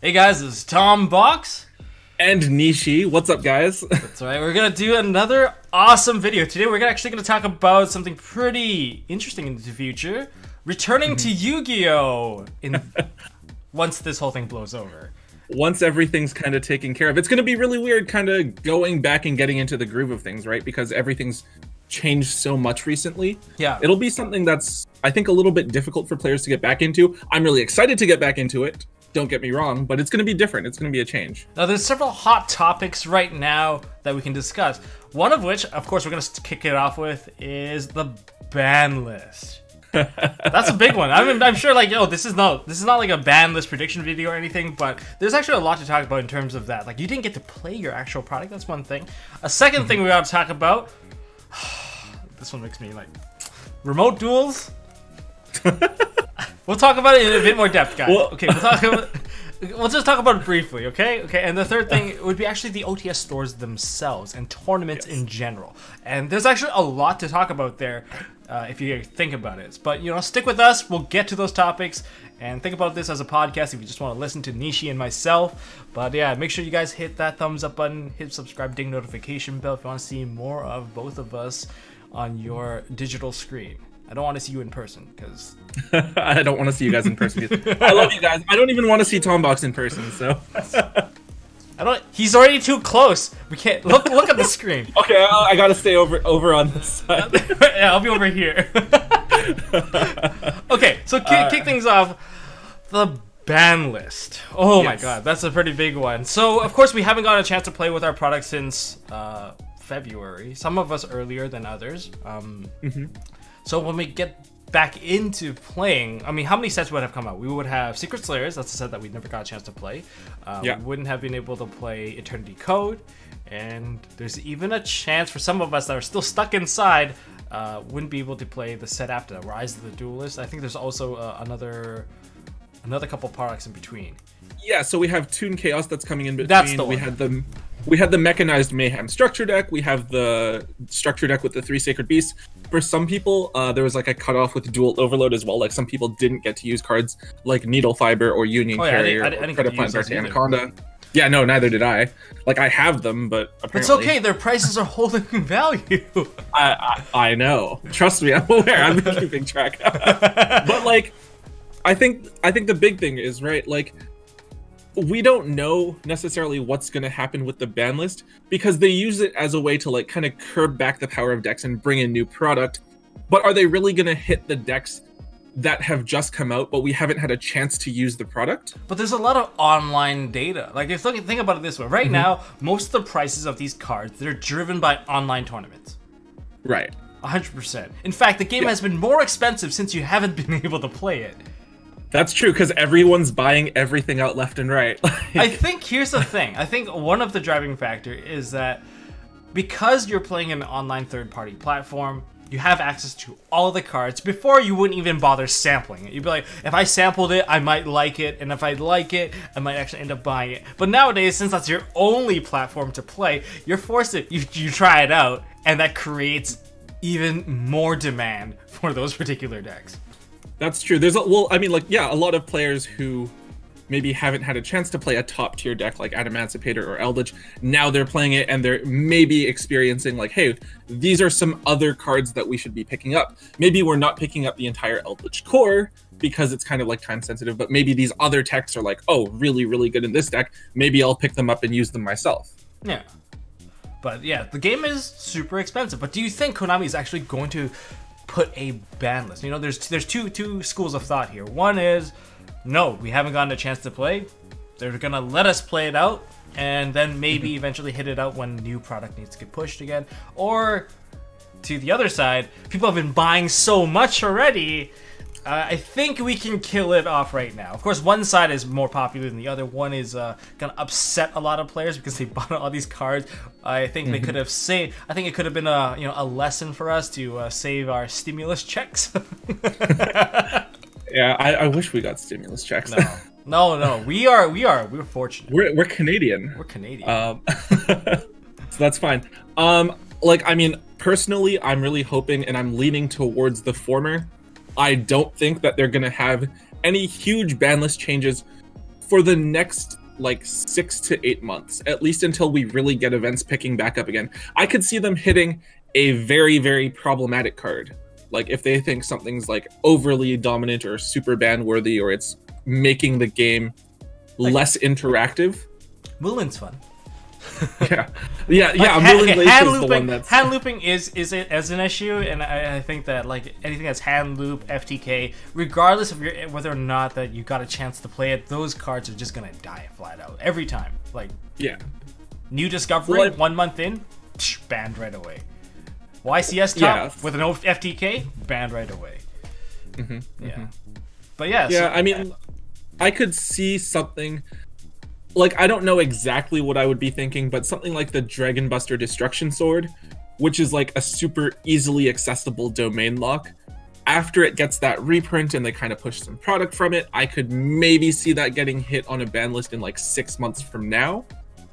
Hey guys, this is Tombox and Nishi. What's up, guys? That's right. We're gonna do another awesome video today. We're actually gonna talk about something pretty interesting in the future: returning to Yu-Gi-Oh! Once this whole thing blows over. Once everything's kind of taken care of, it's gonna be really weird, kind of going back and getting into the groove of things, right? Because everything's changed so much recently. Yeah, it'll be something that's, I think, a little bit difficult for players to get back into. I'm really excited to get back into it. Don't get me wrong, but it's going to be different. It's going to be a change. Now, there's several hot topics right now that we can discuss. One of which, of course, we're going to kick it off with is the ban list. That's a big one. I'm sure, like, this is not like a ban list prediction video or anything, but there's actually a lot to talk about in terms of that. Like, you didn't get to play your actual product. That's one thing. A second thing we got to talk about. This one makes me like remote duels. We'll talk about it in a bit more depth, guys. Well, okay, we'll just talk about it briefly, okay? Okay, and the third thing would be actually the OTS stores themselves and tournaments in general. And there's actually a lot to talk about there if you think about it. But, stick with us. We'll get to those topics. And think about this as a podcast if you just want to listen to Nishi and myself. But yeah, make sure you guys hit that thumbs up button, hit subscribe, ding notification bell if you want to see more of both of us on your digital screen. I don't want to see you in person, because... I don't want to see you guys in person. I love you guys. I don't even want to see Tombox in person, so... He's already too close. We can't... Look at the screen. Okay, I gotta stay over on this side. Yeah, I'll be over here. Okay, so kick things off. The ban list. Oh my god, that's a pretty big one. So, of course, we haven't gotten a chance to play with our product since February. Some of us earlier than others. So when we get back into playing, I mean, how many sets would have come out? We would have Secret Slayers, that's a set that we never got a chance to play. We wouldn't have been able to play Eternity Code, and there's even a chance for some of us that are still stuck inside wouldn't be able to play the set after that, Rise of the Duelist. I think there's also another couple products in between. Yeah, so we have Toon Chaos that's coming in between. That's the one. We had the Mechanized Mayhem structure deck. We have the structure deck with the 3 Sacred Beasts. For some people, there was like a cutoff with Dual Overload as well. Like, some people didn't get to use cards like Needle Fiber or Union Carrier or Credit Plant Dark Anaconda. Yeah, no, neither did I. Like, I have them, but apparently... It's okay, their prices are holding value. I know. Trust me, I'm aware. I've been keeping track. But, like, I think the big thing is, right, like... we don't know necessarily what's going to happen with the ban list because they use it as a way to like kind of curb back the power of decks and bring in new product. But are they really going to hit the decks that have just come out, but we haven't had a chance to use the product? But there's a lot of online data. Like, think about it this way. Right now, most of the prices of these cards, they're driven by online tournaments. Right. 100%. In fact, the game has been more expensive since you haven't been able to play it. That's true, because everyone's buying everything out left and right. I think here's the thing. I think one of the driving factor is that because you're playing an online third-party platform, you have access to all of the cards. Before, you wouldn't even bother sampling it. You'd be like, if I sampled it, I might like it, and if I like it, I might actually end up buying it. But nowadays, since that's your only platform to play, you're forced to you try it out, and that creates even more demand for those particular decks. That's true. There's a lot of players who maybe haven't had a chance to play a top tier deck like Adamancipator or Eldritch. Now they're playing it and they're maybe experiencing like, hey, these are some other cards that we should be picking up. Maybe we're not picking up the entire Eldritch core because it's kind of like time sensitive, but maybe these other techs are like, oh, really, really good in this deck. Maybe I'll pick them up and use them myself. Yeah. But yeah, the game is super expensive. But do you think Konami is actually going to put a ban list? There's two schools of thought here. One is, no, we haven't gotten a chance to play. They're gonna let us play it out, and then maybe eventually hit it out when new product needs to get pushed again. Or to the other side, people have been buying so much already. I think we can kill it off right now. Of course, one side is more popular than the other. One is gonna upset a lot of players because they bought all these cards. I think they could have saved. I think it could have been a lesson for us to save our stimulus checks. Yeah, I wish we got stimulus checks. No, we're fortunate. We're Canadian. We're Canadian. So that's fine. Personally, I'm really hoping and I'm leaning towards the former. I don't think that they're going to have any huge ban list changes for the next like 6 to 8 months, at least until we really get events picking back up again. I could see them hitting a very, very problematic card. Like if they think something's like overly dominant or super ban worthy, or it's making the game like, less interactive. Mulin's fun. Yeah. Hand looping is it as an issue, and I think that like anything that's hand loop, FTK, regardless of whether or not that you got a chance to play it, those cards are just gonna die flat out every time. Like new discovery 1 month in, banned right away. YCS top with an FTK, banned right away. But yeah, I mean, I could see something. Like, I don't know exactly what I would be thinking, but something like the Dragon Buster Destruction Sword, which is like a super easily accessible domain lock. After it gets that reprint and they kind of push some product from it, I could maybe see that getting hit on a ban list in like 6 months from now.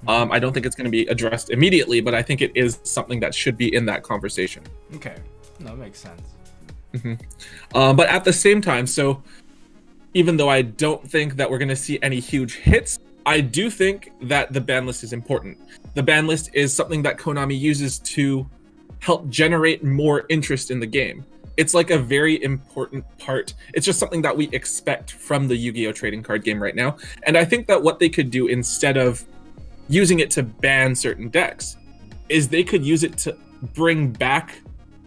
I don't think it's going to be addressed immediately, but I think it is something that should be in that conversation. Okay, that makes sense. But at the same time, so even though I don't think that we're going to see any huge hits, I do think that the ban list is important. The ban list is something that Konami uses to help generate more interest in the game. It's like a very important part. It's just something that we expect from the Yu-Gi-Oh! Trading card game right now. And I think that what they could do instead of using it to ban certain decks is they could use it to bring back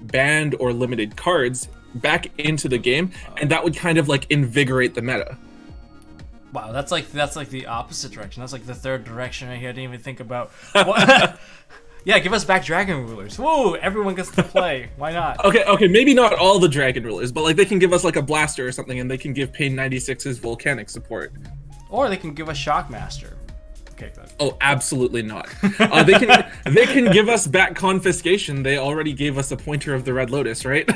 banned or limited cards back into the game, and that would kind of like invigorate the meta. Wow, that's like the opposite direction. That's like the third direction right here. I didn't even think about. What? Yeah, give us back Dragon Rulers. Whoa, everyone gets to play. Why not? Okay, maybe not all the Dragon Rulers, but like they can give us like a Blaster or something, and they can give Pain 96's Volcanic support. Or they can give us Shockmaster. Okay, good. Oh, absolutely not. They can give us back Confiscation. They already gave us a Pointer of the Red Lotus, right?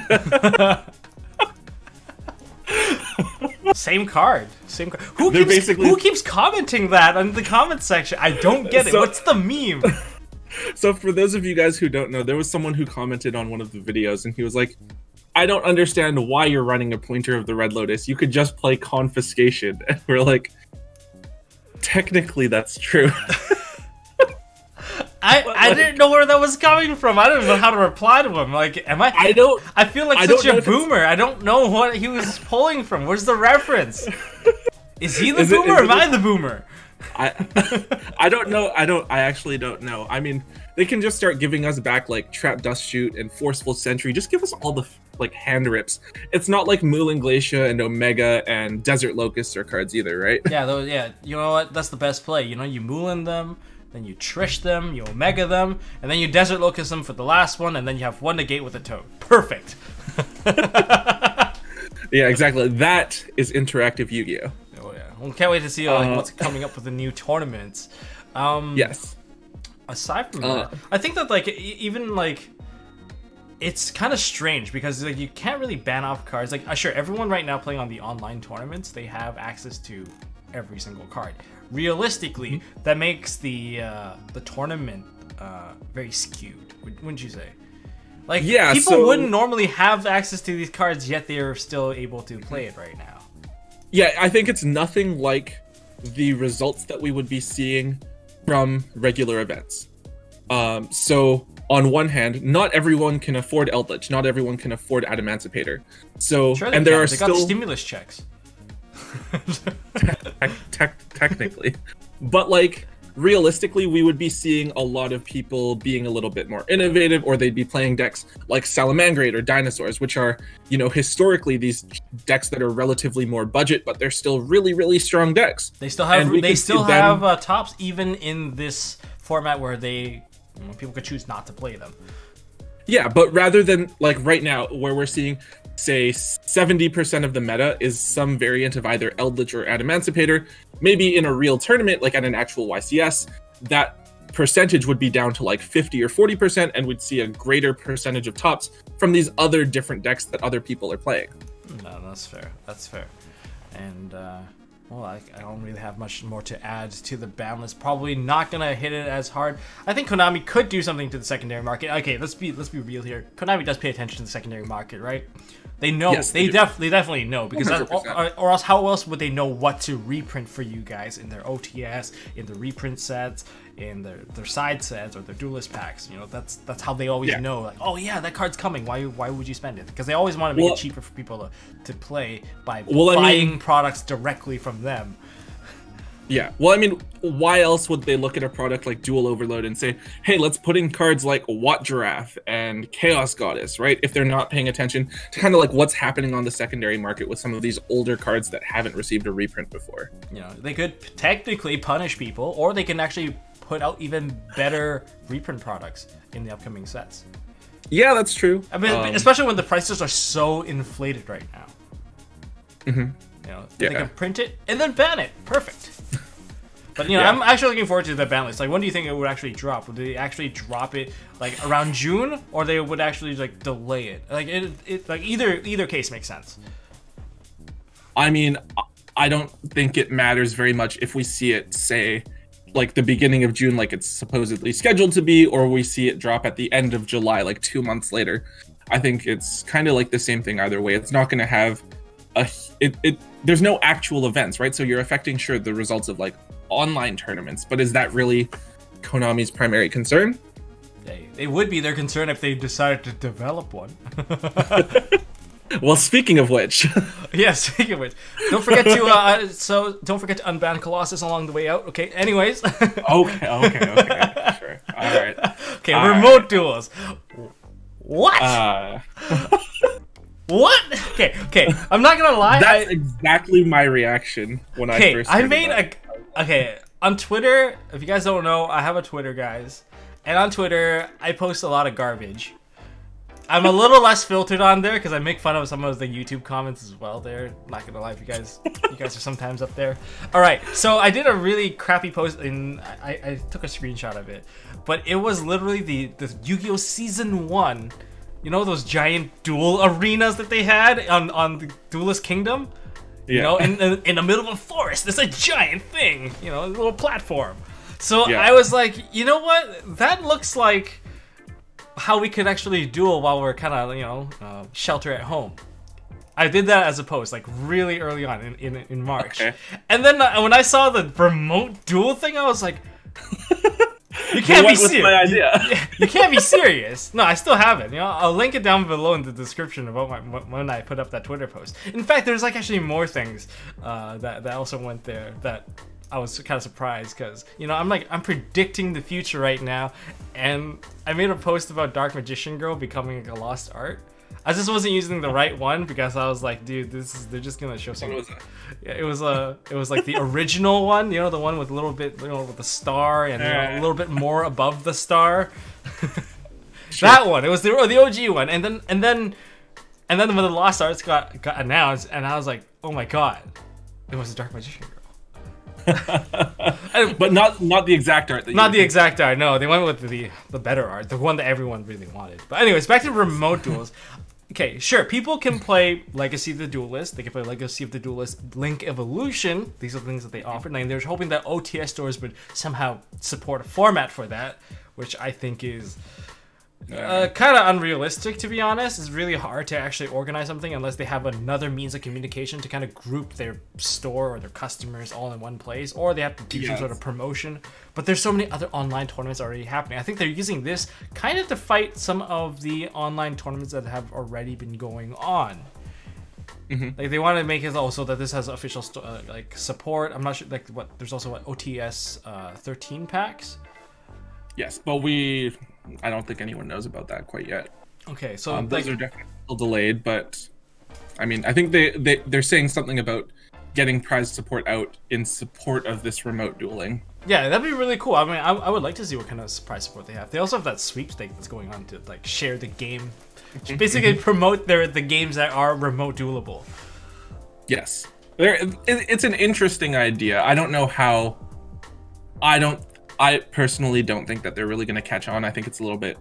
Same card. Who keeps commenting that in the comment section? I don't get it. What's the meme? So for those of you guys who don't know, there was someone who commented on one of the videos, and he was like, I don't understand why you're running a Pointer of the Red Lotus. You could just play Confiscation. And we're like, technically that's true. I didn't know where that was coming from. I didn't know how to reply to him. Like, I feel like such a boomer. I don't know what he was pulling from. Where's the reference? Is he the boomer or am I the boomer? I don't know. I actually don't know. I mean, they can just start giving us back like Trap Dust Shoot and Forceful Sentry. Just give us all the like hand rips. It's not like Mulan Glacier and Omega and Desert Locust are cards either, right? Yeah, you know what? That's the best play. You know, you Mulan them, then you Trish them, you Omega them, and then you Desert Locust them for the last one, and then you have one negate with a Toad. Perfect. Yeah, exactly. That is interactive Yu-Gi-Oh! Oh yeah. Well, can't wait to see like, what's coming up with the new tournaments. Yes. Aside from that, I think that like even like it's kind of strange because like you can't really ban off cards. Like sure, everyone right now playing on the online tournaments, they have access to every single card. Realistically, that makes the tournament very skewed, wouldn't you say? Like people wouldn't normally have access to these cards, yet they are still able to play it right now. Yeah, I think it's nothing like the results that we would be seeing from regular events. So on one hand, not everyone can afford Eldritch, not everyone can afford Adamancipator. So sure and there are they still got stimulus checks. Technically, but like realistically, we would be seeing a lot of people being a little bit more innovative, or they'd be playing decks like Salamangrate or Dinosaurs, which are, you know, historically these decks that are relatively more budget, but they're still really, really strong decks. They still have tops even in this format where people could choose not to play them. Yeah, but rather than like right now where we're seeing, say, 70% of the meta is some variant of either Eldritch or Adamancipator, maybe in a real tournament, like at an actual YCS, that percentage would be down to like 50 or 40%, and we'd see a greater percentage of tops from these other different decks that other people are playing. No, that's fair. That's fair. And Well, I don't really have much more to add to the ban list. Probably not gonna hit it as hard. I think Konami could do something to the secondary market. Okay, let's be real here. Konami does pay attention to the secondary market, right? They know. Yes, they definitely know, because or else how else would they know what to reprint for you guys in their OTS, in the reprint sets, in their side sets, or their duelist packs? You know, that's how they always know. Like, oh yeah, that card's coming. Why would you spend it? Because they always want to make it cheaper for people to play by buying products directly from them. Yeah, well, I mean, why else would they look at a product like Dual Overload and say, hey, let's put in cards like Watt Giraffe and Chaos Goddess, right? If they're not paying attention to kind of like what's happening on the secondary market with some of these older cards that haven't received a reprint before. You know, they could technically punish people, or they can actually put out even better reprint products in the upcoming sets. Yeah, that's true. I mean, especially when the prices are so inflated right now. Mm-hmm. You know, they can print it and then ban it. Perfect. But, you know, I'm actually looking forward to the ban list. Like, when do you think it would actually drop? Would they actually drop it, like, around June? Or they would actually, like, delay it? Like, like either case makes sense. I mean, I don't think it matters very much if we see it, say, like, the beginning of June, like it's supposedly scheduled to be, or we see it drop at the end of July, like 2 months later. I think it's kind of like the same thing either way. It's not going to have there's no actual events, right? So you're affecting, sure, the results of, like, online tournaments, but is that really Konami's primary concern? They would be their concern if they decided to develop one. Well, speaking of which, yeah, speaking of which, don't forget to don't forget to unban Colossus along the way out. Okay, anyways. okay, sure, all right. Okay, remote duels. What? What? Okay. I'm not gonna lie. That's exactly my reaction when I first heard that. Okay, on Twitter, if you guys don't know, I have a Twitter, guys. And on Twitter, I post a lot of garbage. I'm a little less filtered on there because I make fun of some of the YouTube comments as well there. Not gonna lie, you guys are sometimes up there. Alright, so I did a really crappy post and I took a screenshot of it. But it was literally the Yu-Gi-Oh! Season 1. You know those giant duel arenas that they had on the Duelist Kingdom? Yeah. You know, in the middle of a forest, there's a giant thing, you know, a little platform. So I was like, you know what? That looks like how we could actually duel while we're kind of, you know, shelter at home. I did that as a post, like, really early on in March. Okay. And then when I saw the remote duel thing, I was like, you can't be serious. My idea. You can't be serious. No, I still have it. You know, I'll link it down below in the description about when I put up that Twitter post. In fact, there's like actually more things that also went there that I was kind of surprised because, you know, I'm predicting the future right now, and I made a post about Dark Magician Girl becoming a lost art. I just wasn't using the right one because I was like, dude, they're just gonna show something. What was that? Yeah, it was like the original one, you know, the one with a little bit, you know, with the star and, you know, a little bit more above the star. Sure. That one. It was the OG one, and then when the Lost Arts got announced, and I was like, oh my god, it was a Dark Magician Girl. But not the exact art. Not the exact art. No, they went with the better art, the one that everyone really wanted. But anyways, back to remote duels. Okay, sure, people can play Legacy of the Duelist. They can play Legacy of the Duelist, Link Evolution. These are the things that they offered. And they're hoping that OTS stores would somehow support a format for that, which I think is kind of unrealistic, to be honest. It's really hard to actually organize something unless they have another means of communication to kind of group their store or their customers all in one place, or they have to do some sort of promotion. But there's so many other online tournaments already happening. I think they're using this kind of to fight some of the online tournaments that have already been going on. Mm-hmm. Like, they want to make it also that this has official like support. I'm not sure, like, there's also OTS 13 packs. Yes, but I don't think anyone knows about that quite yet. Okay, so those are definitely still delayed, but I mean, I think they're saying something about getting prize support out in support of this remote dueling. Yeah, that'd be really cool. I mean, I would like to see what kind of prize support they have. They also have that sweepstake that's going on to, like, share the game, basically promote the games that are remote duelable. Yes, it's an interesting idea. I don't know how. I personally don't think that they're really going to catch on. I think it's a little bit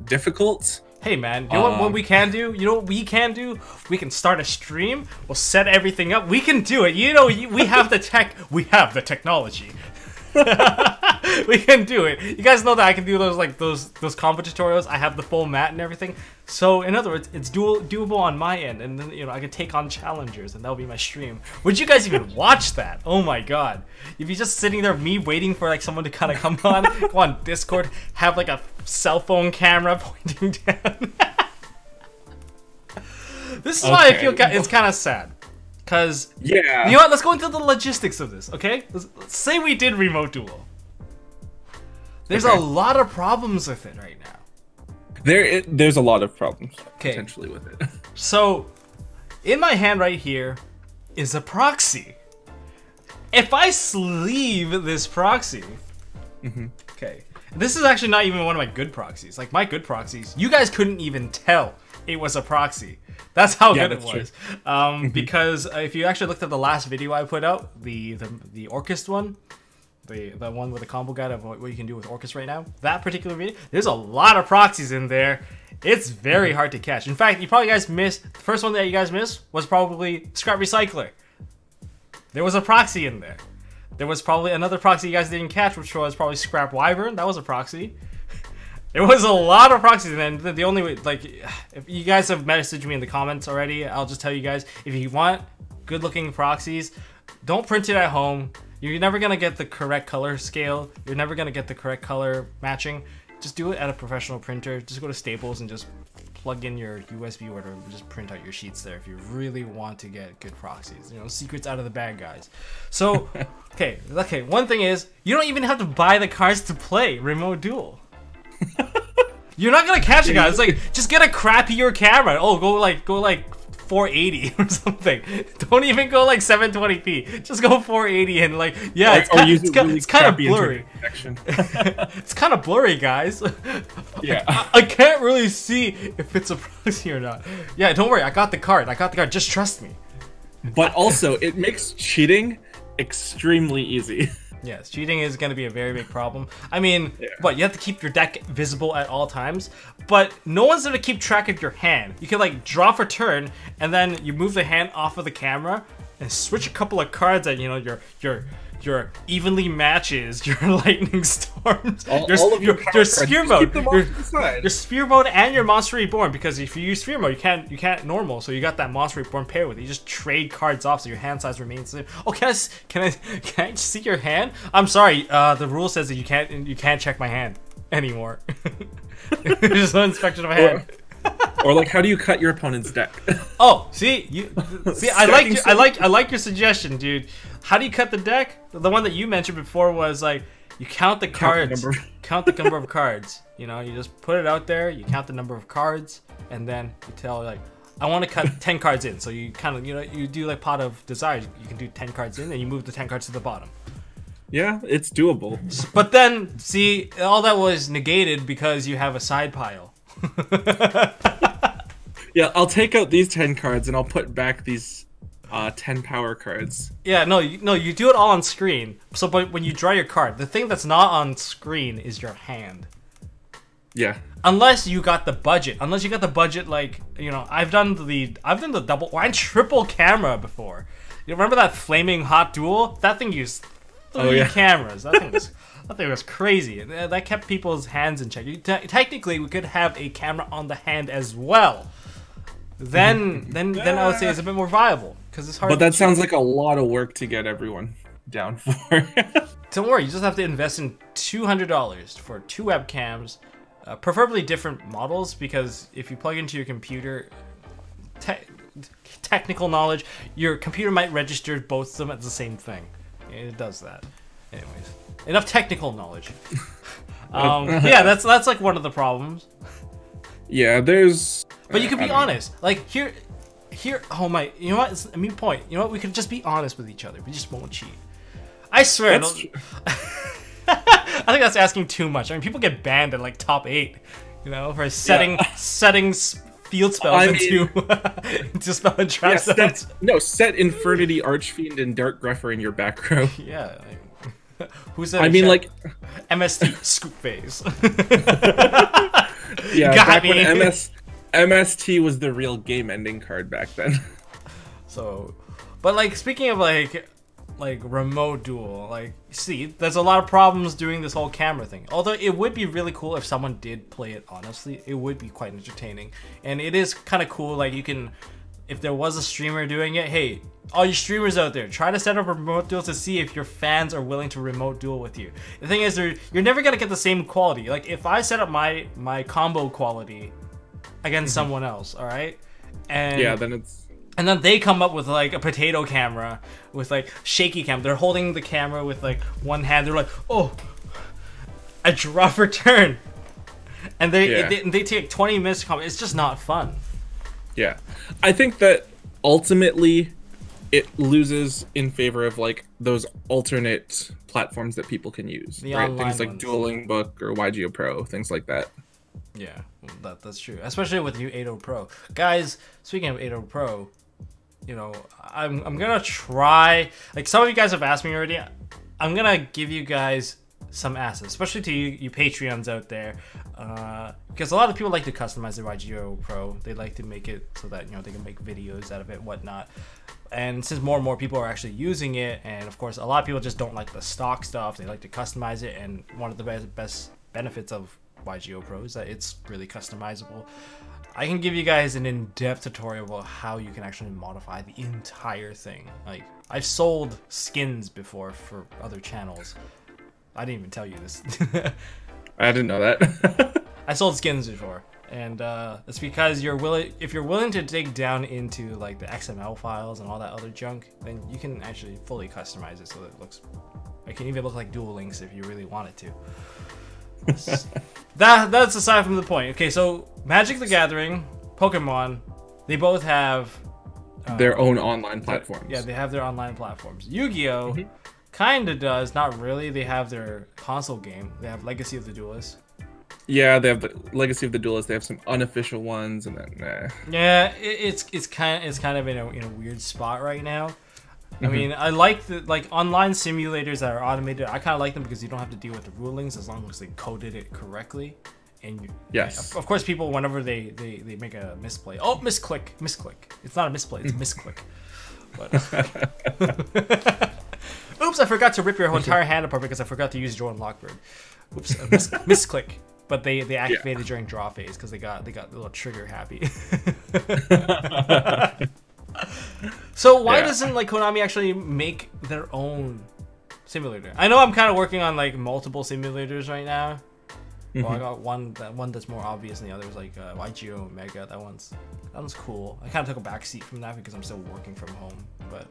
difficult. Hey man, you know what we can do? You know what we can do? We can start a stream. We'll set everything up. We can do it. You know, we have the tech. We have the technology. We can do it. You guys know that I can do those combo tutorials. I have the full mat and everything. So in other words, it's doable on my end, and then, you know, I can take on challengers, and that'll be my stream. Would you guys even watch that? Oh my god! If you're just sitting there, me waiting for like someone to kind of come on Discord, have like a cell phone camera pointing down. This is why I feel it's kind of sad. Cause you know what? Let's go into the logistics of this, okay? Let's say we did remote duel. There's a lot of problems with it right now. There's a lot of problems potentially with it. So, in my hand right here is a proxy. If I sleeve this proxy, okay, this is actually not even one of my good proxies. Like my good proxies, you guys couldn't even tell it was a proxy. That's how good it was. Because if you actually looked at the last video I put out, the Orchest one, the one with the combo guide of what you can do with Orchest right now, that particular video, there's a lot of proxies in there. It's very hard to catch. In fact, you probably guys missed, the first one that you guys missed was probably Scrap Recycler. There was a proxy in there. There was probably another proxy you guys didn't catch, which was probably Scrap Wyvern. That was a proxy. There was a lot of proxies, and the only way, like, if you guys have messaged me in the comments already, I'll just tell you guys, if you want good-looking proxies, don't print it at home. You're never gonna get the correct color scale. You're never gonna get the correct color matching. Just do it at a professional printer. Just go to Staples and just plug in your USB or whatever. Just print out your sheets there if you really want to get good proxies. You know, secrets out of the bag, guys. So, okay. One thing is, you don't even have to buy the cards to play Remote Duel. You're not gonna catch it, guys. It's like, just get a crappier camera. Oh, go like 480 or something. Don't even go like 720p. Just go 480 and like, yeah, it's kind of blurry. It's kind of blurry, guys. Yeah. I can't really see if it's a proxy or not. Yeah, don't worry. I got the card. Just trust me. But also, it makes cheating extremely easy. Yes, cheating is going to be a very big problem. I mean, what, you have to keep your deck visible at all times, but no one's going to keep track of your hand. You can like draw for turn, and then you move the hand off of the camera and switch a couple of cards that, you know, your evenly matches, your lightning storms, your sphere mode, your sphere mode, and your monster reborn. Because if you use sphere mode, you can't normal, so you got that monster reborn pair with it. You just trade cards off, so your hand size remains the same. Oh, can I see your hand? I'm sorry, the rule says that you can't check my hand anymore. There's no inspection of my hand. Or like, how do you cut your opponent's deck? Oh, see, I like your suggestion, dude. How do you cut the deck? The one that you mentioned before was like, you count the cards, count the number of cards. You know, you just put it out there, you count the number of cards, and then you tell like, I want to cut 10 cards in. So you kind of, you know, you do like Pot of Desires. You can do 10 cards in, and you move the 10 cards to the bottom. Yeah, it's doable. But then, see, all that was negated because you have a side pile. Yeah, I'll take out these 10 cards and I'll put back these 10 power cards. Yeah, no, you do it all on screen. So, but when you draw your card, the thing that's not on screen is your hand. Yeah. Unless you got the budget. Unless you got the budget, like, you know, I've done the double and triple camera before. You remember that flaming hot duel? That thing used 3 cameras. That thing was crazy. That kept people's hands in check. Technically, we could have a camera on the hand as well. Then I would say it's a bit more viable because it's hard. But that sounds like a lot of work to get everyone down for. Don't worry, you just have to invest in $200 for 2 webcams, preferably different models, because if you plug into your computer, technical knowledge, your computer might register both of them as the same thing. It does that. Anyways, enough technical knowledge. Yeah, that's like one of the problems. Yeah, there's. But you can be honest. Like here. Oh my. You know what? It's a moot point. You know what? We could just be honest with each other. We just won't cheat. I swear. I think that's asking too much. I mean, people get banned at like top 8. You know, for setting field spells into spell and trap zones. Set Infernity, Archfiend, and Dark Grepher in your back row. Yeah. Who's that? I mean, like MST scoop phase. Yeah, Got back me. when MST was the real game-ending card back then. So, but like speaking of like remote duel, like see, there's a lot of problems doing this whole camera thing. Although it would be really cool if someone did play it honestly, it would be quite entertaining, and it is kind of cool. Like you can, if there was a streamer doing it, hey, all you streamers out there, try to set up a remote duel to see if your fans are willing to remote duel with you. The thing is, you're never gonna get the same quality. Like if I set up my combo quality against someone else, all right, and Yeah, then it's... And then they come up with like a potato camera with like shaky cam. They're holding the camera with like one hand. They're like, oh, I draw for turn, and they take 20 minutes to come. It's just not fun. Yeah, I think that ultimately it loses in favor of like those alternate platforms that people can use, The right? online Things like ones. Dueling Book or YGO Pro, things like that. Yeah, that's true. Especially with the new 8.0 Pro. Guys, speaking of 8.0 Pro, you know, I'm gonna try, like some of you guys have asked me already, I'm gonna give you guys some assets, especially to you Patreons out there, because a lot of people like to customize their YGO Pro. They like to make it so that, you know, they can make videos out of it, whatnot. And since more and more people are actually using it, and of course a lot of people just don't like the stock stuff, they like to customize it, and one of the best benefits of YGO Pro is that it's really customizable. I can give you guys an in-depth tutorial about how you can actually modify the entire thing. Like, I've sold skins before for other channels. I didn't even tell you this. I didn't know that. I sold skins before, and it's because if you're willing to dig down into like the XML files and all that other junk, then you can actually fully customize it so that it can even look like Duel Links if you really wanted to. That's aside from the point. Okay, so Magic the Gathering, Pokemon, they both have Their own online platforms. Yeah, they have their online platforms. Yu-Gi-Oh! Kinda does, not really. They have their console game. They have Legacy of the Duelist. Yeah, they have the Legacy of the Duelist. They have some unofficial ones, and then Yeah, it's kind of in a weird spot right now. I mean, I like the online simulators that are automated. I kind of like them because you don't have to deal with the rulings as long as they coded it correctly. And yes, of course, people whenever they make a misplay, oh, misclick. It's not a misplay, it's a misclick. But oops, I forgot to rip your entire hand apart because I forgot to use Jordan Lockbird. Oops, misclick. But they activated during draw phase because they got a little trigger happy. So why doesn't like Konami actually make their own simulator? I know I'm kind of working on like multiple simulators right now. Well, I got one that's more obvious than the others, like YGO Mega. That one's cool. I kind of took a backseat from that because I'm still working from home, but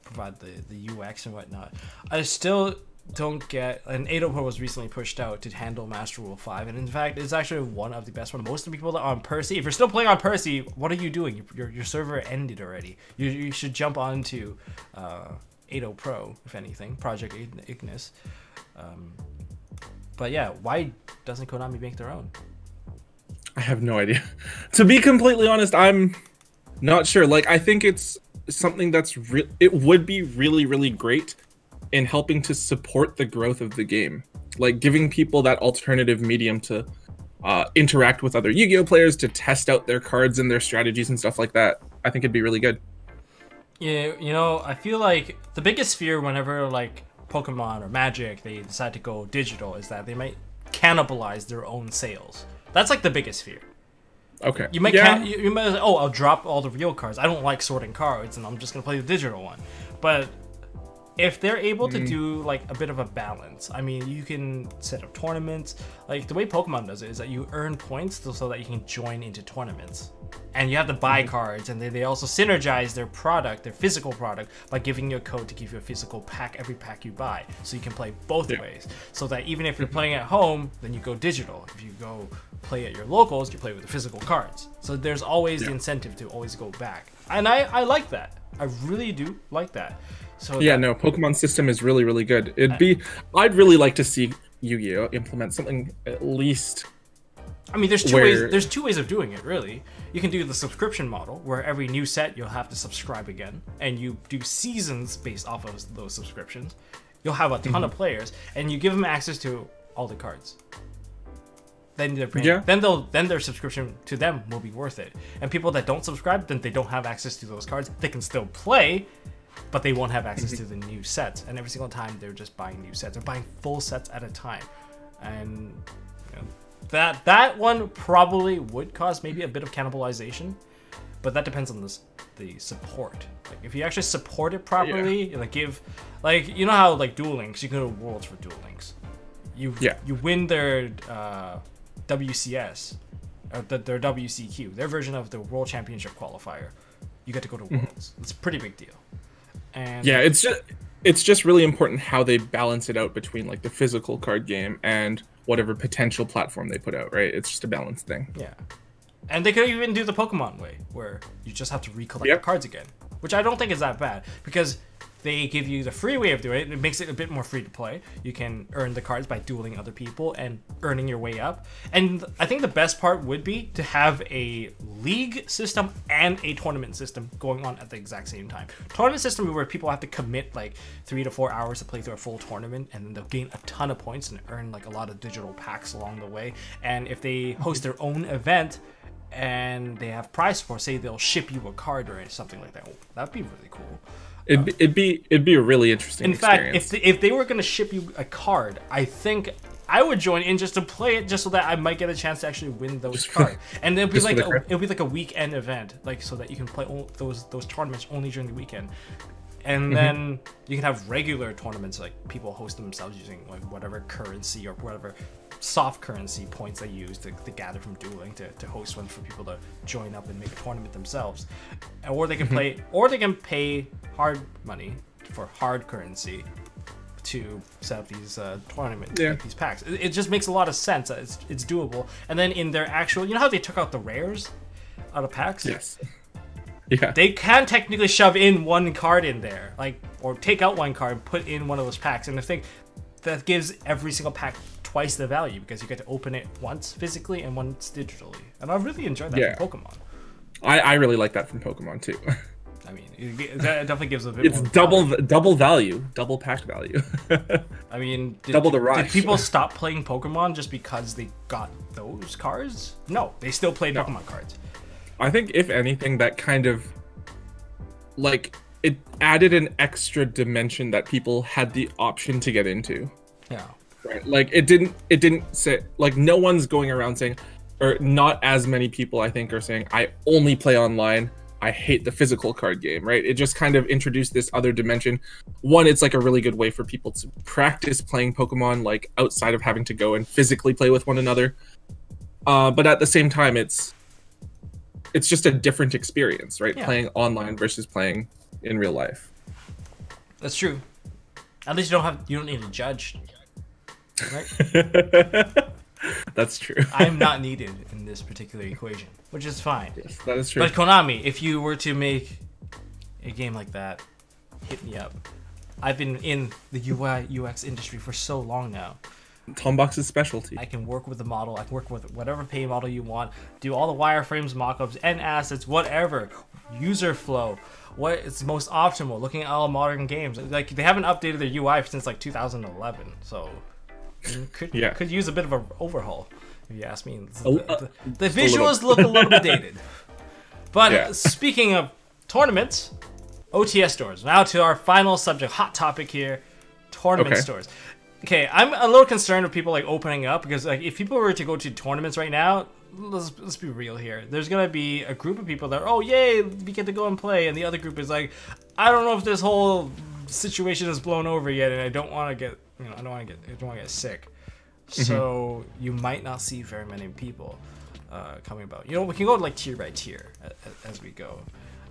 provide the UX and whatnot. I still don't get, and 8.0 Pro was recently pushed out to handle Master Rule 5, and in fact it's actually one of the best ones. Most of the people that are on Percy, if you're still playing on Percy, what are you doing? Your server ended already. You should jump onto 8.0 Pro, if anything, Project Ignis. But yeah, why doesn't Konami make their own? I have no idea. To be completely honest, I'm not sure. Like, I think it's something that's it would be really, really great in helping to support the growth of the game, like giving people that alternative medium to interact with other Yu-Gi-Oh players, to test out their cards and their strategies and stuff like that. I think it'd be really good. Yeah, you know, I feel like the biggest fear whenever like Pokemon or Magic they decide to go digital is that they might cannibalize their own sales. That's like the biggest fear. Okay. You might you might oh, I'll drop all the real cards. I don't like sorting cards, and I'm just gonna play the digital one. But if they're able to do like a bit of a balance, I mean, you can set up tournaments. Like the way Pokemon does it is that you earn points so that you can join into tournaments, and you have to buy cards, and they also synergize their product, their physical product, by giving you a code to give you a physical pack every pack you buy, so you can play both ways. So that even if you're playing at home, then you go digital. If you go play at your locals, you play with the physical cards. So there's always the incentive to always go back, and I like that. I really do like that. So yeah, no, Pokemon system is really, really good. I'd really like to see Yu-Gi-Oh implement something at least. I mean, there's two ways of doing it, really. You can do the subscription model, where every new set you'll have to subscribe again, and you do seasons based off of those subscriptions. You'll have a ton of players, and you give them access to all the cards. then they're paying, Yeah. then their subscription to them will be worth it. And people that don't subscribe, then they don't have access to those cards. They can still play, but they won't have access to the new sets. And every single time they're just buying new sets. They're buying full sets at a time. And you know, that one probably would cause maybe a bit of cannibalization, but that depends on the support. Like if you actually support it properly, like give, like you know how like Duel Links, you can go to Worlds for Duel Links. You win their WCS, their WCQ, their version of the World Championship qualifier. You get to go to Worlds. It's a pretty big deal. And yeah, it's just really important how they balance it out between like the physical card game and whatever potential platform they put out, right? It's just a balanced thing. Yeah. And they could even do the Pokemon way, where you just have to recollect the cards again, which I don't think is that bad, because they give you the free way of doing it. It makes it a bit more free to play. You can earn the cards by dueling other people and earning your way up. And I think the best part would be to have a league system and a tournament system going on at the exact same time. Tournament system where people have to commit like 3 to 4 hours to play through a full tournament, and then they'll gain a ton of points and earn like a lot of digital packs along the way. And if they host their own event and they have prize for, say they'll ship you a card or something like that, that'd be really cool. It'd be a really interesting experience. In fact, if they were going to ship you a card, I think I would join in just to play it, just so that I might get a chance to actually win those cards. And it'll be like a weekend event, like so that you can play those tournaments only during the weekend. And then you can have regular tournaments, like people host themselves using like whatever currency or whatever soft currency points they use to gather from dueling to host one for people to join up and make a tournament themselves. Or they can play, or they can pay hard money for hard currency to set up these tournaments, like these packs. It just makes a lot of sense. It's doable. And then in their actual, you know how they took out the rares out of packs? Yes. Yeah. They can technically shove in one card in there, like, or take out one card and put in one of those packs. And I think that gives every single pack twice the value, because you get to open it once physically and once digitally. And I really enjoyed that from Pokemon. I really like that from Pokemon too. I mean, that definitely gives a bit it's more double value, double pack value. I mean, double the rush. Did people stop playing Pokemon just because they got those cards? No, they still played Pokemon cards. I think if anything, that kind of like it added an extra dimension that people had the option to get into. Yeah. Right. Like it didn't say, like, no one's going around saying, or not as many people I think are saying, I only play online, I hate the physical card game, right? It just kind of introduced this other dimension. One, it's like a really good way for people to practice playing Pokemon, like outside of having to go and physically play with one another. But at the same time, it's just a different experience, right? Yeah. Playing online versus playing in real life. That's true. At least you don't need a judge. Right? That's true. I'm not needed in this particular equation, which is fine. Yes, that is true. But Konami, if you were to make a game like that, hit me up. I've been in the UI UX industry for so long now. Tombox's specialty. I can work with the model. I can work with whatever pay model you want. Do all the wireframes, mockups, and assets, whatever. User flow. What is most optimal? Looking at all modern games, like they haven't updated their UI since like 2011, so. Could use a bit of an overhaul, if you ask me. The visuals look a little bit dated. But speaking of tournaments, OTS stores. Now to our final subject, hot topic here, tournament stores. Okay, I'm a little concerned with people like opening up, because like if people were to go to tournaments right now, let's be real here. There's gonna be a group of people that are, oh yay, we get to go and play, and the other group is like, I don't know if this whole situation is blown over yet, and I don't want to get. I don't want to get sick. So you might not see very many people coming about. We can go like tier by tier as we go.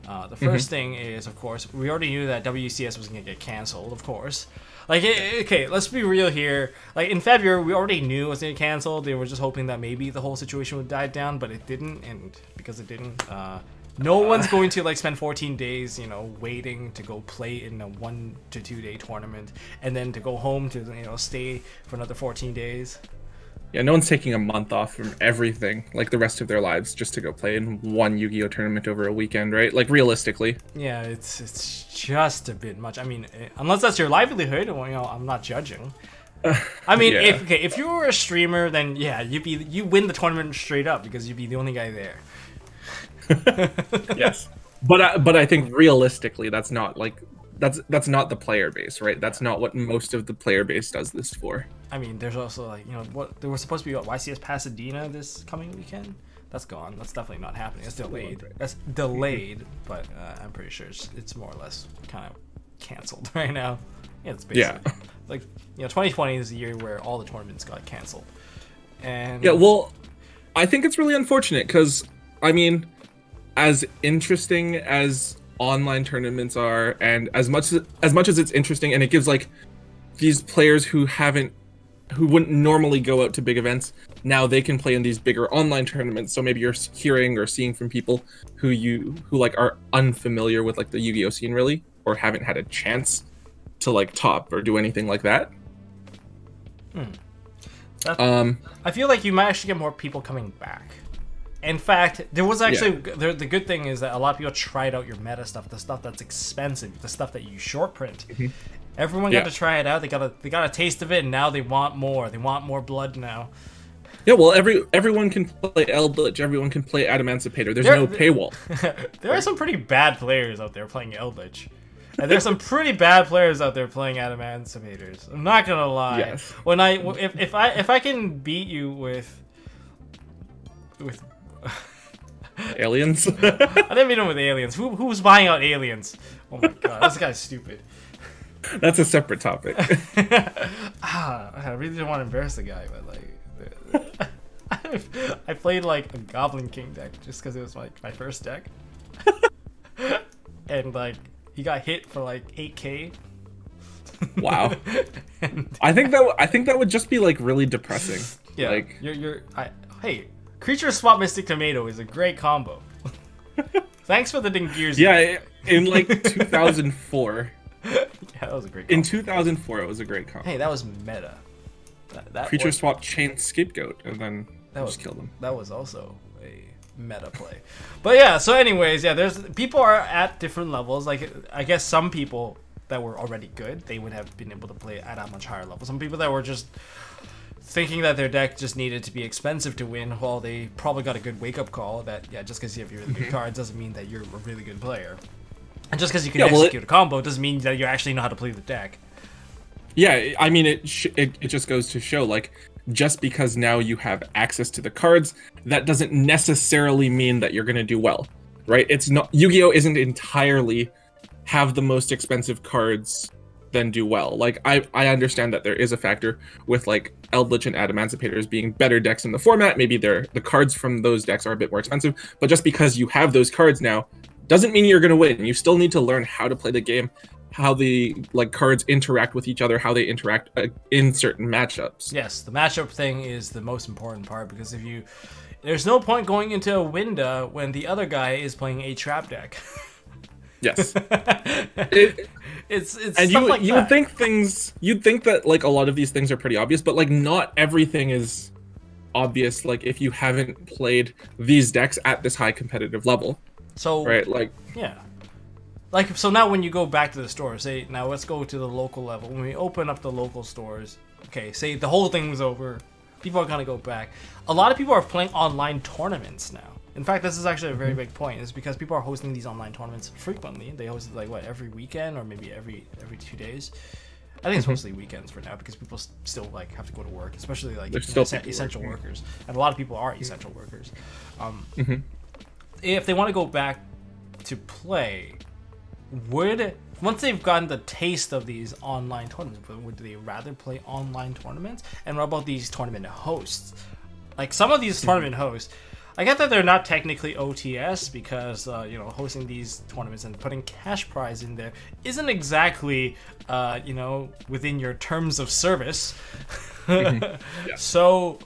The first thing is, of course, we already knew that WCS was going to get canceled, of course. Like, okay, let's be real here. Like, in February, we already knew it was going to get canceled. They were just hoping that maybe the whole situation would die down, but it didn't. And because it didn't, no one's going to like spend 14 days, waiting to go play in a 1 to 2 day tournament, and then to go home to, stay for another 14 days. Yeah, no one's taking a month off from everything, like the rest of their lives, just to go play in one Yu-Gi-Oh tournament over a weekend, right? Like, realistically. Yeah, it's just a bit much. I mean, unless that's your livelihood, well, I'm not judging. I mean, Yeah. if you were a streamer, then yeah, you win the tournament straight up because you'd be the only guy there. Yes, but I think realistically, that's not like that's not the player base, right? That's not what most of the player base does this for. I mean, there's also like what there was supposed to be YCS Pasadena this coming weekend. That's gone. That's definitely not happening. It's delayed. That's delayed, but I'm pretty sure it's more or less kind of canceled right now. Yeah, it's basically like 2020 is the year where all the tournaments got canceled. And yeah, well, I think it's really unfortunate because I mean, as interesting as online tournaments are, and as much as it's interesting, and it gives like these players who wouldn't normally go out to big events, now they can play in these bigger online tournaments. So maybe you're hearing or seeing from people who like are unfamiliar with like the Yu-Gi-Oh scene really, or haven't had a chance to like top or do anything like that. I feel like you might actually get more people coming back. In fact, there was actually the good thing is that a lot of people tried out your meta stuff, the stuff that's expensive, the stuff that you short print. Everyone got to try it out. They got a taste of it, and now they want more. They want more blood now. Yeah, well, everyone can play Eldritch. Everyone can play Adamantipator. There's no paywall. There are some pretty bad players out there playing Eldritch. And there's some pretty bad players out there playing Adamantimators. I'm not gonna lie. Yes. When if I can beat you with Aliens. I didn't meet him with aliens. Who was buying out aliens? Oh my god, this guy's stupid. That's a separate topic. I really didn't want to embarrass the guy, but like, I played like a Goblin King deck just because it was like my first deck, and like he got hit for like 8K. Wow. I think that would just be like really depressing. Yeah, like hey, Creature Swap Mystic Tomato is a great combo. Thanks for the Dingears. Yeah, in like 2004. Yeah, that was a great combo. In 2004, it was a great combo. Hey, that was meta. That Creature Swap Chain Scapegoat, and then just killed him. That was also a meta play. But yeah, so anyways, yeah, there's people are at different levels. Like I guess some people that were already good, they would have been able to play at a much higher level. Some people that were just thinking that their deck just needed to be expensive to win, well, they probably got a good wake-up call that, yeah, just because you have really good cards doesn't mean that you're a really good player. And just because you can execute a combo doesn't mean that you actually know how to play the deck. Yeah, I mean, it just goes to show, like, just because now you have access to the cards, that doesn't necessarily mean that you're going to do well, right? It's not, Yu-Gi-Oh! Isn't entirely have the most expensive cards then do well. Like, I understand that there is a factor with, like, Eldritch and Adamantipator being better decks in the format. Maybe the cards from those decks are a bit more expensive, but just because you have those cards now doesn't mean you're going to win. You still need to learn how to play the game, how the cards interact with each other, how they interact in certain matchups. Yes, the matchup thing is the most important part, because there's no point going into a window when the other guy is playing a trap deck. Yes. It's and stuff like you that. You'd think that like a lot of these things are pretty obvious, but like not everything is obvious, like if you haven't played these decks at this high competitive level. So right, like yeah. Like, so now when you go back to the store, say, now let's go to the local level. When we open up the local stores, okay, say the whole thing was over, people are going to go back. A lot of people are playing online tournaments now. In fact, this is actually a very big point. It's because people are hosting these online tournaments frequently. They host it, like, what, every weekend or maybe every 2 days? I think it's mostly weekends for now, because people still, like, have to go to work, especially, like, essential workers. And a lot of people are essential workers. If they want to go back to play, once they've gotten the taste of these online tournaments, would they rather play online tournaments? And what about these tournament hosts? Like, some of these tournament hosts, I get that they're not technically OTS, because hosting these tournaments and putting cash prize in there isn't exactly within your terms of service. Yeah. So,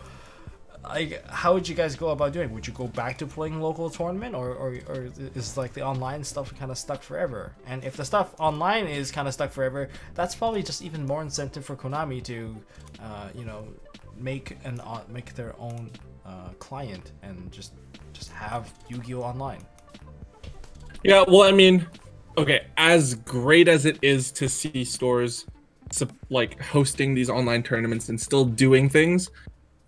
like, how would you guys go about doing it? Would you go back to playing local tournament, or is like the online stuff kind of stuck forever? And if the stuff online is kind of stuck forever, that's probably just even more incentive for Konami to make their own client and just have Yu-Gi-Oh! Online. Yeah, well, I mean, okay, as great as it is to see stores like hosting these online tournaments and still doing things,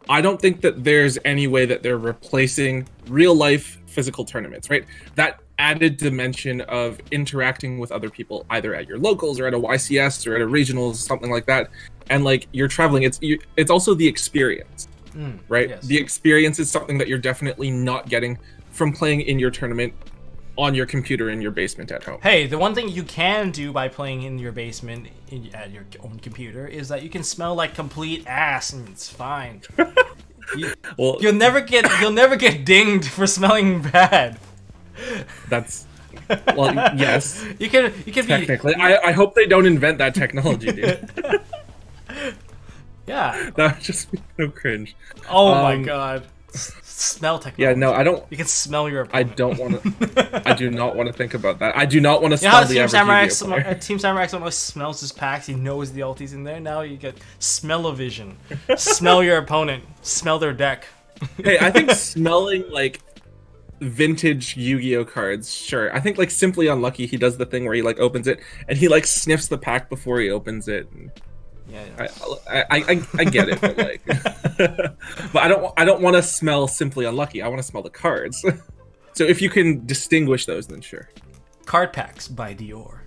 I don't think that there's any way that they're replacing real life physical tournaments, right? That added dimension of interacting with other people, either at your locals or at a YCS or at a regionals, something like that. And like you're traveling, it's also the experience, right? Yes. The experience is something that you're definitely not getting from playing in your tournament on your computer in your basement at home. Hey, the one thing you can do by playing in your basement at your own computer is that you can smell like complete ass, and it's fine. You'll never get dinged for smelling bad. That's well, yes. You can technically. I hope they don't invent that technology, dude. Yeah. That would just be so cringe. Oh my god. Smell technology. Yeah, no, I don't. You can smell your opponent. I don't want to. I do not want to think about that. I do not want to smell the average Yu-Gi-Oh player. Team Samurai always smells his packs. He knows the ulti's in there. Now you get smell-o-vision. Smell your opponent. Smell their deck. Hey, I think smelling like vintage Yu-Gi-Oh cards, sure. I think like Simply Unlucky, he does the thing where he like opens it and he like sniffs the pack before he opens it. And yeah. I get it, but like, but I don't want to smell Simply Unlucky. I want to smell the cards. So if you can distinguish those, then sure. Card packs by Dior.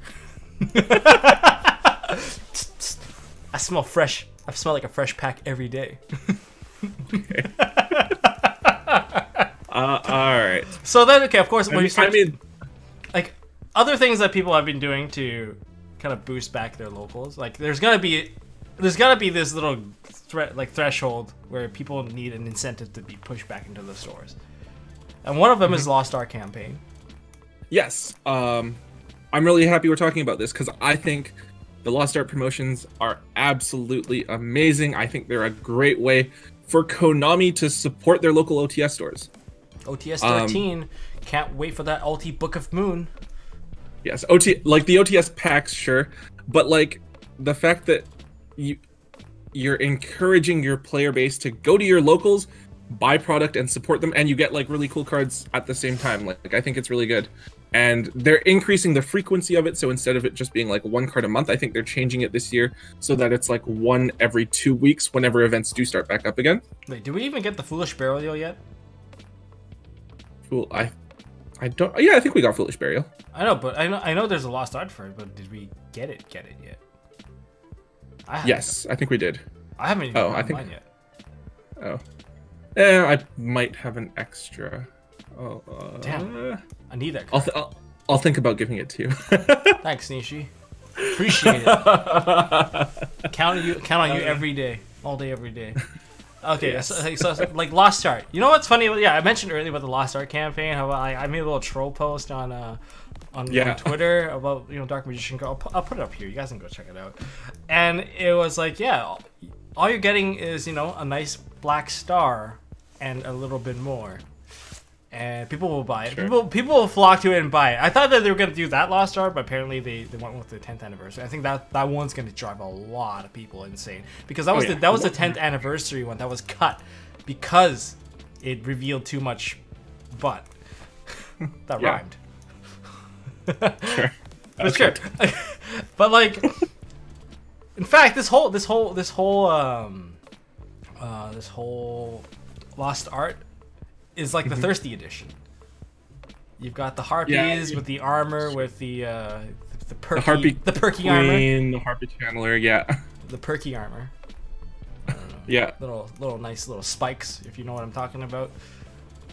I smell fresh. I smell like a fresh pack every day. Okay. All right. So then, okay, of course, when you start, I mean, like other things that people have been doing to kind of boost back their locals, like there's gotta be this little threshold where people need an incentive to be pushed back into the stores, and one of them is Lost Art campaign. Yes, I'm really happy we're talking about this because I think the Lost Art promotions are absolutely amazing. I think they're a great way for Konami to support their local OTS stores. OTS 13, can't wait for that Ulti Book of Moon. Yes, like the OTS packs, sure, but like the fact that you're encouraging your player base to go to your locals, buy product, and support them, and you get like really cool cards at the same time. Like I think it's really good, and they're increasing the frequency of it. So instead of it just being like one card a month, I think they're changing it this year so that it's like one every 2 weeks whenever events do start back up again. Wait, did we even get the Foolish Burial yet? Cool. I don't. Yeah, I think we got Foolish Burial. I know, but I know there's a Lost Art for it, but did we get it yet? Yes, I think we did. I haven't even gotten mine yet. Oh. Yeah, I might have an extra. Oh, damn. I need that card. I'll think about giving it to you. Thanks, Nishi. Appreciate it. Count on you every day. All day, every day. Okay, yes. so like Lost Art. You know what's funny? Yeah, I mentioned earlier about the Lost Art campaign. How I made a little troll post on Twitter about Dark Magician Girl. I'll put it up here. You guys can go check it out. And it was like, yeah, all you're getting is a nice black star and a little bit more, and people will buy it. Sure. People will flock to it and buy it. I thought that they were gonna do that Lost Art, but apparently they went with the 10th anniversary. I think that one's gonna drive a lot of people insane because that was the 10th anniversary one that was cut because it revealed too much butt. That rhymed. Sure. But sure. But like, in fact, this whole Lost Art is like the Thirsty Edition. You've got the harpies with the armor, with the perky armor, the harpy channeler, yeah, the perky armor. I don't know. Yeah, little nice little spikes, if you know what I'm talking about.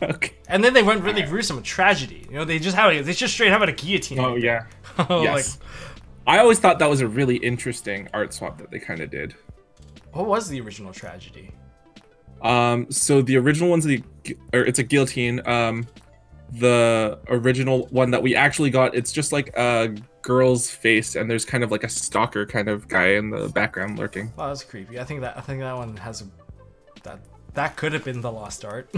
Okay. And then they went really gruesome with tragedy. They just straight have a guillotine. Oh yeah. Yes. Like, I always thought that was a really interesting art swap that they kind of did. What was the original tragedy? So the original one's it's a guillotine. The original one that we actually got, it's just like a girl's face, and there's kind of like a stalker kind of guy in the background lurking. Oh, that's creepy. I think that one has that could have been the Lost Art.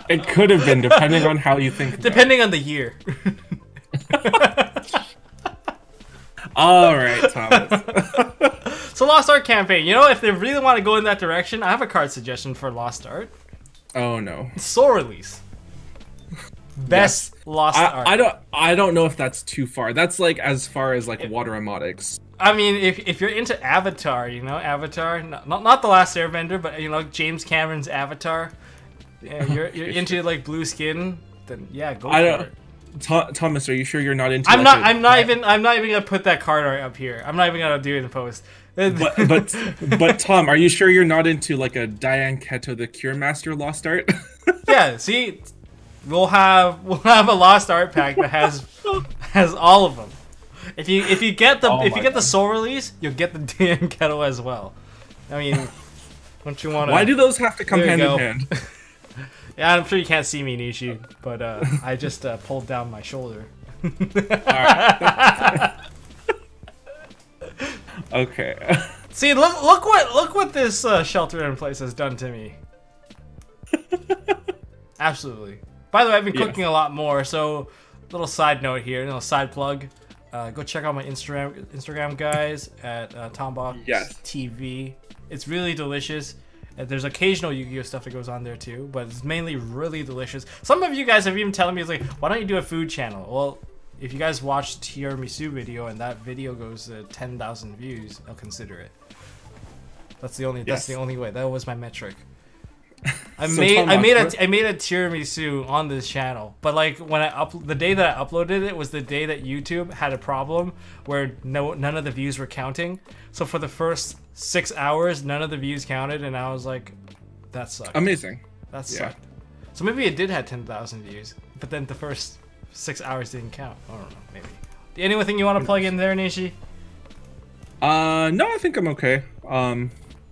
It could have been, depending on how you think. Depending on the year. All right, Thomas. So Lost Art campaign. If they really want to go in that direction, I have a card suggestion for Lost Art. Oh no. Soul Release. Best Lost Art. I don't know if that's too far. That's like as far as like Water Emotics. I mean, if you're into Avatar, you know, Avatar, not the Last Airbender, but you know, James Cameron's Avatar. Yeah, you're into like blue skin, then yeah, go for it. Thomas, are you sure you're not into? I'm not even gonna put that card art up here. I'm not even gonna do it in post. But Tom, are you sure you're not into like a Diane Keto the Cure Master Lost Art? Yeah, see, we'll have a Lost Art pack that has all of them. If you get the Soul Release, you'll get the Diane Keto as well. I mean, don't you want to? Why do those have to come hand in hand? Yeah, I'm sure you can't see me, Nishi, but I just pulled down my shoulder. Alright. Okay. See, look what this shelter in place has done to me. Absolutely. By the way, I've been cooking a lot more, so little side note here, little side plug. Go check out my Instagram guys at Tombox.TV. It's really delicious. There's occasional Yu-Gi-Oh stuff that goes on there too, but it's mainly really delicious. Some of you guys have even telling me, it's like, why don't you do a food channel? Well, if you guys watch tiramisu video and that video goes to 10,000 views, I'll consider it. That's the only way. That was my metric. I made a tiramisu on this channel, but like when the day that I uploaded it was the day that YouTube had a problem where none of the views were counting. So for the first 6 hours, none of the views counted, and I was like, that sucked. Amazing. That sucked. So maybe it did have 10,000 views, but then the first 6 hours didn't count. I don't know, maybe. Anything you want to plug in there, Nishi? No, I think I'm okay.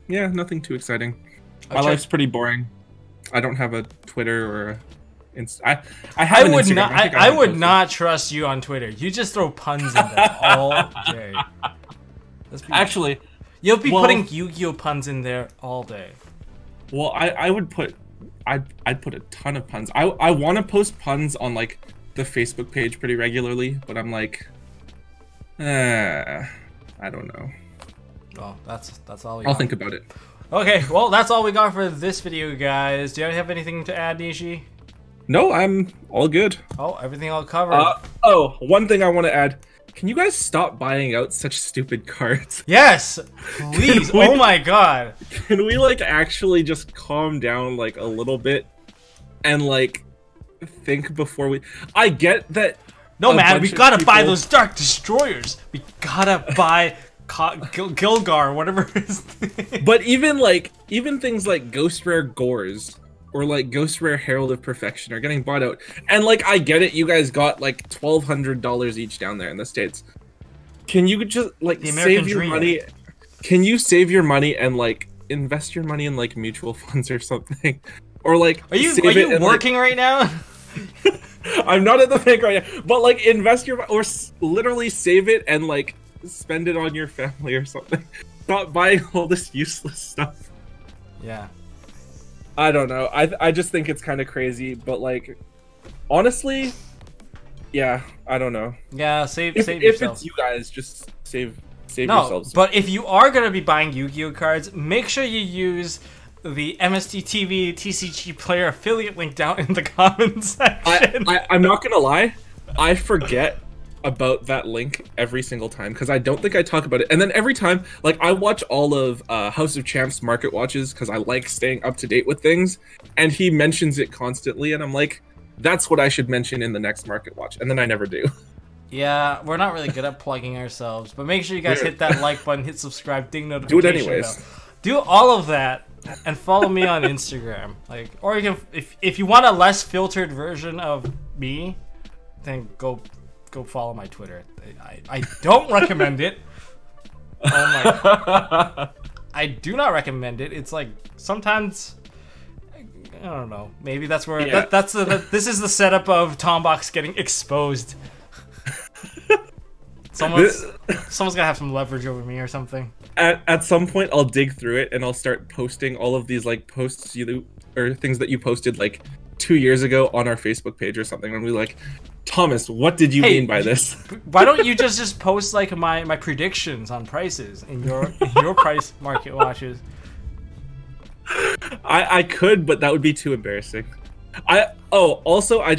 Yeah, nothing too exciting. My life's pretty boring. I don't have a Twitter or a I have an Instagram. I would not trust you on Twitter. You just throw puns in there all day. Actually, you'll be putting Yu-Gi-Oh puns in there all day. Well, I'd put a ton of puns. I want to post puns on like the Facebook page pretty regularly, but I'm like, I don't know. Well, that's all. I'll think about it. Okay, well, that's all we got for this video, guys. Do you have anything to add, Nishi? No, I'm all good. Oh, everything all covered. One thing I want to add. Can you guys stop buying out such stupid cards? Yes, please. Oh my god. Can we like actually just calm down like a little bit and like think before we? I get that. No, man, we gotta buy those Dark Destroyers. We gotta buy Gilgar, whatever his name. But even things like Ghost Rare Gores or like Ghost Rare Herald of Perfection are getting bought out. And like I get it, you guys got like $1,200 each down there in the States. Can you just like save your money? Can you save your money and like invest your money in like mutual funds or something? Or like are you working right now? I'm not at the bank right now, but like invest your or literally save it and like spend it on your family or something. Stop buying all this useless stuff. Yeah. I don't know. I just think it's kind of crazy, but like, honestly, yeah, I don't know. Yeah, save yourself. If it's you guys, just save yourselves. But if you are gonna be buying Yu-Gi-Oh cards, make sure you use the MST.TV TCG player affiliate link down in the comments section. I'm not gonna lie, I forget about that link every single time because I don't think I talk about it, and then every time like I watch all of House of Champs market watches because I like staying up to date with things, and he mentions it constantly and I'm like, that's what I should mention in the next market watch, and then I never do. Yeah, we're not really good at plugging ourselves, but make sure you guys hit that like button, hit subscribe, ding notification. Do it anyways. Do all of that and follow me on Instagram. Like, or you can if you want a less filtered version of me, then go follow my Twitter. I don't recommend it. Oh my god. I do not recommend it. It's like sometimes I don't know. Maybe that's where this is the setup of Tombox getting exposed. Someone's gonna have some leverage over me or something. At some point I'll dig through it and I'll start posting all of these like posts or things that you posted like 2 years ago on our Facebook page or something, and we're like, Thomas, what did you mean by this? Why don't you just post like my predictions on prices in your price market watches? I could, but that would be too embarrassing. Also I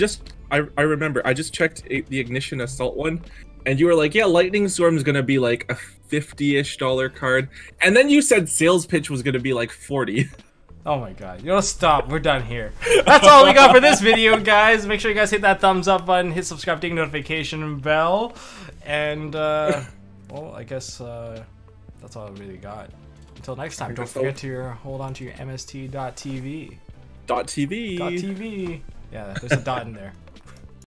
remember I just checked the Ignition Assault one, and you were like, yeah, Lightning Storm's gonna be like a $50-ish card, and then you said Sales Pitch was gonna be like 40. Oh my god. You know, stop. We're done here. That's all we got for this video, guys. Make sure you guys hit that thumbs up button, hit subscribe, ding notification bell, and, well, I guess, that's all I really got. Until next time, don't forget to hold on to your MST.TV. .TV. .TV. Yeah, there's a dot in there.